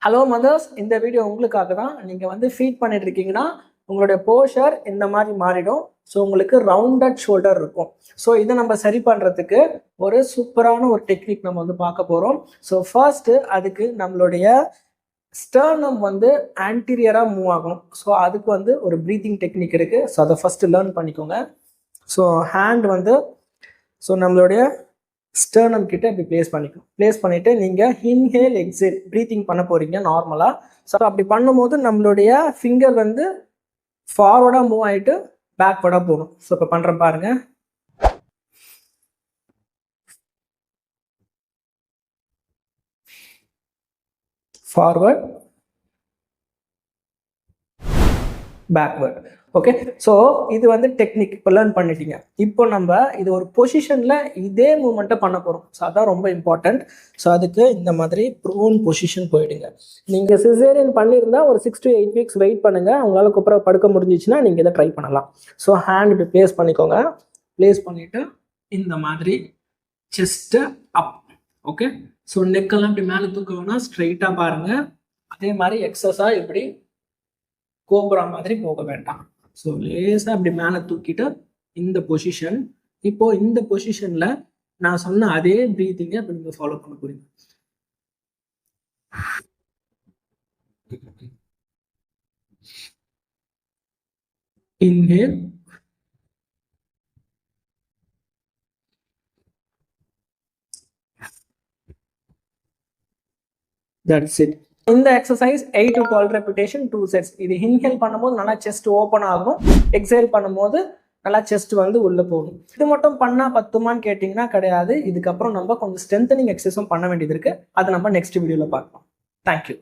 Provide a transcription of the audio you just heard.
Hello mothers, இந்த video உங்களுக்காக தான். நீங்கள் வந்து ஃபீட் பண்ணிட்டு இருக்கீங்கன்னா உங்களுடைய போஷர் இந்த மாதிரி மாறிடும். ஸோ உங்களுக்கு ரவுண்டட் ஷோல்டர் இருக்கும். ஸோ இதை நம்ம சரி பண்ணுறதுக்கு ஒரு சூப்பரான ஒரு டெக்னிக் நம்ம வந்து பார்க்க போகிறோம். ஸோ ஃபர்ஸ்ட்டு அதுக்கு நம்மளுடைய ஸ்டர்னம் வந்து ஆன்டீரியராக மூவ் ஆகணும். ஸோ அதுக்கு வந்து ஒரு ப்ரீத்திங் டெக்னிக் இருக்குது. ஸோ அதை ஃபஸ்ட்டு லேர்ன் பண்ணிக்கோங்க. ஸோ ஹேண்ட் வந்து நம்மளுடைய ஸ்டர்னம் கிட்ட இப்படி பிளேஸ் பண்ணிட்டு நீங்கள் இன்ஹேல் எக்ஸேல் ப்ரீத்திங் பண்ண போகிறீங்க நார்மலாக. ஸோ அப்படி பண்ணும்போது நம்மளுடைய ஃபிங்கர் வந்து ஃபார்வர்டாக மூவ் ஆகிட்டு பேக்வர்டாக போகணும். ஸோ இப்போ பண்ணுறேன் பாருங்க. Forward, backward. ஓகே, ஸோ இது வந்து டெக்னிக் இப்போ லேர்ன் பண்ணிட்டீங்க. இப்போ நம்ம இது ஒரு பொசிஷனில் இதே மூமெண்ட்டை பண்ண போகிறோம். ஸோ அதான் ரொம்ப இம்பார்ட்டண்ட். ஸோ அதுக்கு இந்த மாதிரி ப்ரோன் பொசிஷன் போயிடுங்க. நீங்கள் சிசேரியன் பண்ணியிருந்தா ஒரு 6 to 8 weeks வெயிட் பண்ணுங்கள். அவங்களால கூப்பிட படுக்க முடிஞ்சிச்சுன்னா நீங்கள் இதை ட்ரை பண்ணலாம். ஸோ ஹேண்ட் இப்படி ப்ளேஸ் பண்ணிக்கோங்க. ப்ளேஸ் பண்ணிவிட்டு இந்த மாதிரி செஸ்ட்டு அப். ஓகே, ஸோ நெக்கெல்லாம் இப்படி மேலே தூக்க வேணால் ஸ்ட்ரைட்டாக பாருங்கள். அதே மாதிரி எக்ஸஸாக இப்படி கோபுரா மாதிரி போக வேண்டாம். ஸோ லேசாக அப்படி மேலே தூக்கிட்டு இந்த பொசிஷன். இப்போ இந்த பொசிஷனில் நான் சொன்ன அதே ப்ரீத்திங்கை இப்போ நீங்கள் ஃபாலோ பண்ண போறீங்க. Inhale, that's it. இந்த எக்ஸசைஸ் 8 to 12 ரெப்பிடேஷன் 2 sets. இது இன்ஹேல் பண்ணும்போது நல்லா செஸ்ட் ஓப்பன் ஆகும். எக்ஸேல் பண்ணும்போது நல்லா செஸ்ட் வந்து உள்ளே போகணும். இது மட்டும் பண்ணால் பத்துமான்னு கேட்டிங்கன்னா கிடையாது. இதுக்கப்புறம் நம்ம கொஞ்சம் ஸ்ட்ரென்தனிங் எக்ஸசைஸும் பண்ண வேண்டியது இருக்குது. அதை நம்ம நெக்ஸ்ட் வீடியோவில் பார்க்கலாம். தேங்க்யூ.